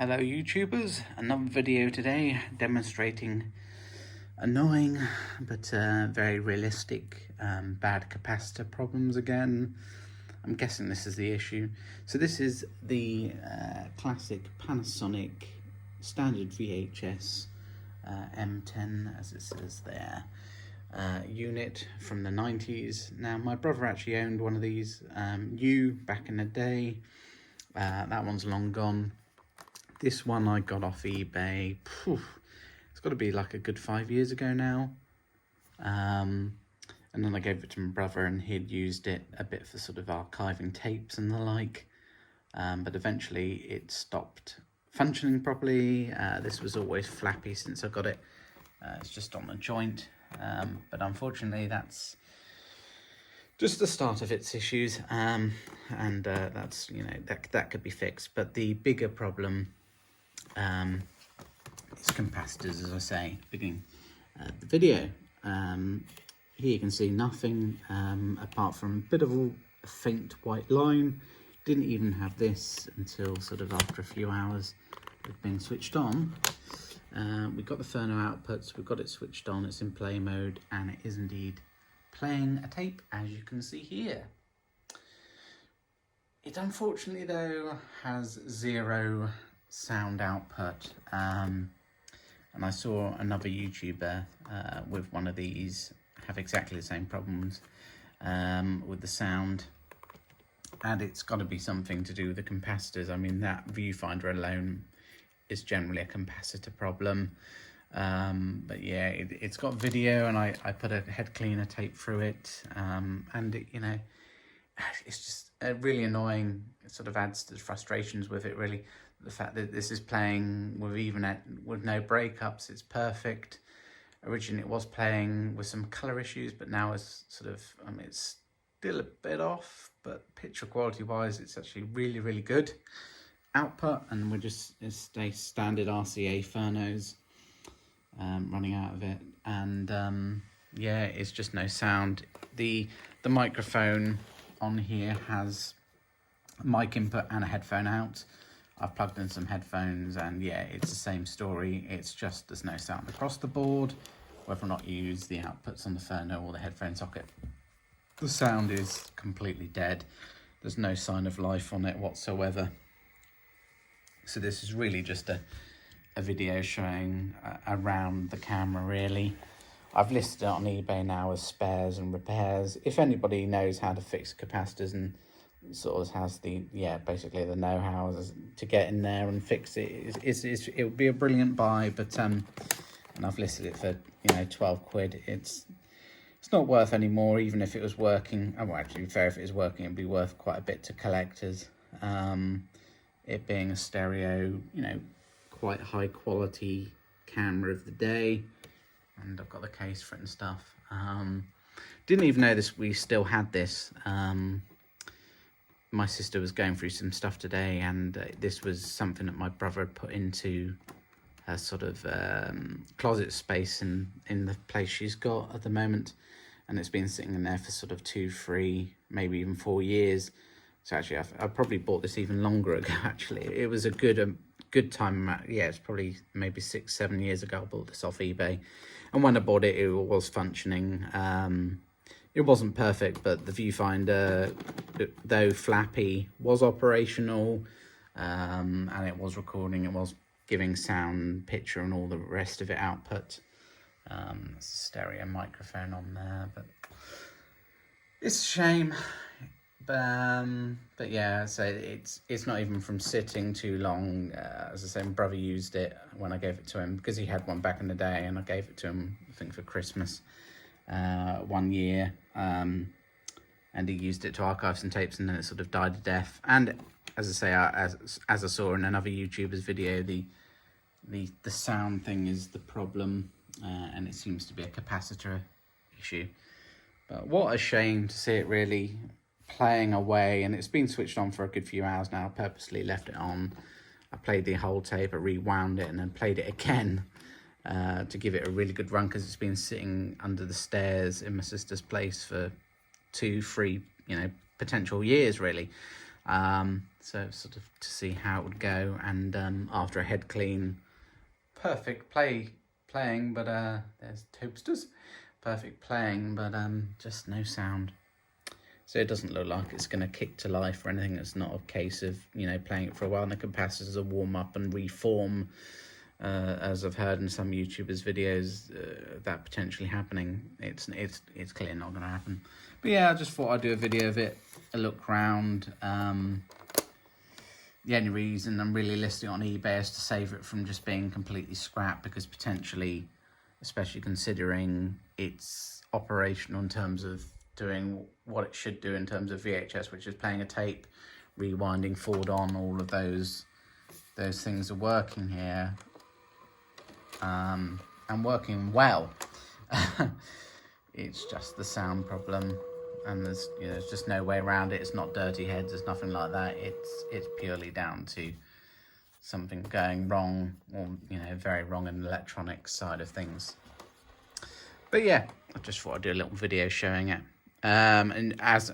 Hello YouTubers, another video today demonstrating annoying but very realistic bad capacitor problems again. I'm guessing this is the issue. So this is the classic Panasonic standard VHS M10, as it says there, unit from the 90s. Now my brother actually owned one of these new back in the day. That one's long gone. This one I got off eBay. It's got to be like a good 5 years ago now. And then I gave it to my brother and he'd used it a bit for sort of archiving tapes and the like. But eventually it stopped functioning properly. This was always flappy since I got it. It's just on the joint. But unfortunately that's just the start of its issues. That's, you know, that could be fixed. But the bigger problem it's capacitors, as I say, beginning the video. Here you can see nothing apart from a bit of a faint white line. Didn't even have this until sort of after a few hours of being switched on. We've got the phono outputs, we've got it switched on, it's in play mode, and it is indeed playing a tape, as you can see here. It unfortunately though has zero sound output, and I saw another YouTuber with one of these have exactly the same problems with the sound, and it's got to be something to do with the capacitors. I mean, that viewfinder alone is generally a capacitor problem, but yeah, it's got video, and I put a head cleaner tape through it, and it, you know, it's just really annoying. It sort of adds to the frustrations with it, really. The fact that this is playing with no breakups, it's perfect. Originally it was playing with some color issues, but now it's sort of, it's still a bit off, but picture quality wise, it's actually really, really good. Output, and it's a standard RCA phonos running out of it, and yeah, it's just no sound. The microphone on here has a mic input and a headphone out. I've plugged in some headphones, and yeah, it's the same story. It's just there's no sound across the board, whether or not you use the outputs on the phono or the headphone socket. The sound is completely dead. There's no sign of life on it whatsoever. So this is really just a video showing around the camera, really. I've listed it on eBay now as spares and repairs. If anybody knows how to fix capacitors and sort of has the, yeah, basically the know-how to get in there and fix it, it would be a brilliant buy. But and I've listed it for, you know, 12 quid. It's not worth any more, even if it was working. Oh, well, actually, fair, if it was working, it'd be worth quite a bit to collectors. It being a stereo, you know, quite high quality camera of the day, and I've got the case for it and stuff. Didn't even know we still had this. My sister was going through some stuff today, and this was something that my brother had put into her sort of closet space in the place she's got at the moment, and it's been sitting in there for sort of 2, 3, maybe even 4 years. So actually, I probably bought this even longer ago. Actually, it was a good time. Yeah, it's probably maybe 6, 7 years ago I bought this off eBay, and when I bought it, it was functioning. It wasn't perfect, but the viewfinder, though flappy, was operational, and it was recording. It was giving sound, picture, and all the rest of it output. There's a stereo microphone on there, but it's a shame. But yeah, so it's not even from sitting too long. As I say, my brother used it when I gave it to him, because he had one back in the day, and I gave it to him, I think, for Christmas 1 year, and he used it to archive some tapes, and then it sort of died a death. And as I say, as I saw in another YouTuber's video, the sound thing is the problem, and it seems to be a capacitor issue. But what a shame to see it really playing away, and it's been switched on for a good few hours now. I purposely left it on. I played the whole tape, I rewound it, and then played it again to give it a really good run, because it's been sitting under the stairs in my sister's place for 2, 3, you know, potential years, really. So sort of to see how it would go, and after a head clean, perfect playing, but there's toasters, perfect playing, but just no sound. So it doesn't look like it's going to kick to life or anything. It's not a case of, you know, playing it for a while and the capacitors will warm up and reform, as I've heard in some YouTubers' videos, that potentially happening. It's clearly not going to happen. But yeah, I just thought I'd do a video of it, a look round. The only reason I'm really listing it on eBay is to save it from just being completely scrapped, because potentially, especially considering it's operational in terms of doing what it should do in terms of VHS, which is playing a tape, rewinding, forward on, all of those things are working here, and working well. It's just the sound problem, and there's just no way around it. It's not dirty heads, there's nothing like that. It's purely down to something going wrong, or very wrong in the electronics side of things. But yeah, I just thought I'd do a little video showing it. And as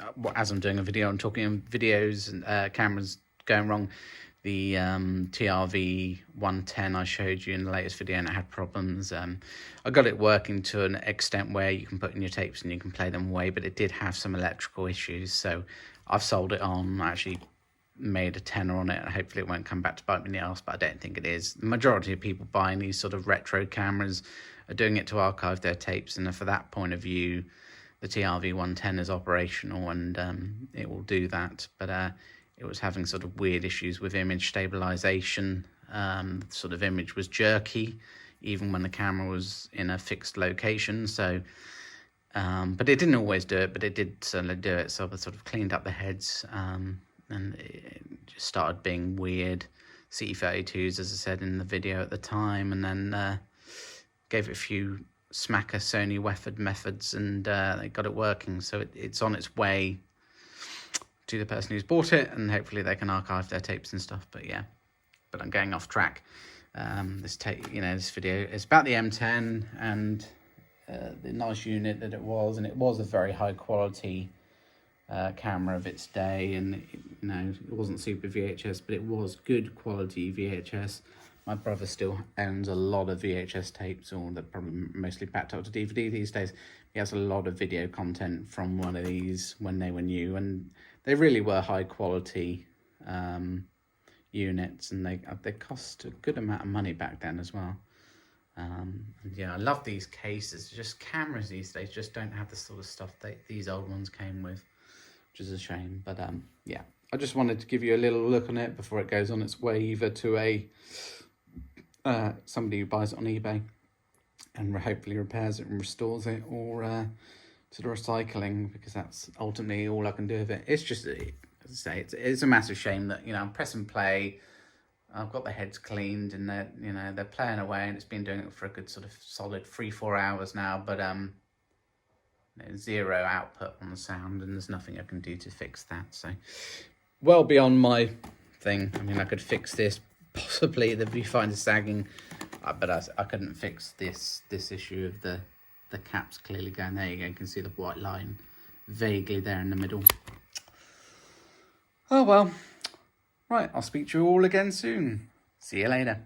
I'm doing a video, I'm talking videos and cameras going wrong. The TRV110 I showed you in the latest video, and it had problems. I got it working to an extent where you can put in your tapes and you can play them away, but it did have some electrical issues. So I've sold it on. I actually made a tenner on it. Hopefully it won't come back to bite me in the arse, but I don't think it is. The majority of people buying these sort of retro cameras are doing it to archive their tapes, and for that point of view, the TRV110 is operational, and it will do that. But it was having sort of weird issues with image stabilization. Sort of image was jerky, even when the camera was in a fixed location. So, but it didn't always do it, but it did certainly do it. So I sort of cleaned up the heads, and it just started being weird. CE32s, as I said in the video at the time, and then gave it a few smacker Sony Wefford methods, and they got it working. So it's on its way to the person who's bought it, and hopefully they can archive their tapes and stuff. But yeah, but I'm going off track. This video is about the M10 and the nice unit that it was, and it was a very high quality camera of its day, and it wasn't super VHS, but it was good quality VHS. My brother still owns a lot of VHS tapes, or they're probably mostly backed up to DVD these days. He has a lot of video content from one of these when they were new, and they really were high quality units, and they cost a good amount of money back then as well. And yeah, I love these cases. Just cameras these days just don't have the sort of stuff that these old ones came with, which is a shame. But yeah, I just wanted to give you a little look on it before it goes on its way either to a somebody who buys it on eBay and hopefully repairs it and restores it, or to the recycling, because that's ultimately all I can do with it. It's just, as I say, it's a massive shame that I'm press and play. I've got the heads cleaned, and they're playing away, and it's been doing it for a good sort of solid 3-4 hours now. But zero output on the sound, and there's nothing I can do to fix that. So well beyond my thing. I mean, I could fix this. Possibly the viewfinder sagging, but I couldn't fix this issue of the caps clearly going. There you go, you can see the white line vaguely there in the middle. Oh well, right, I'll speak to you all again soon. See you later.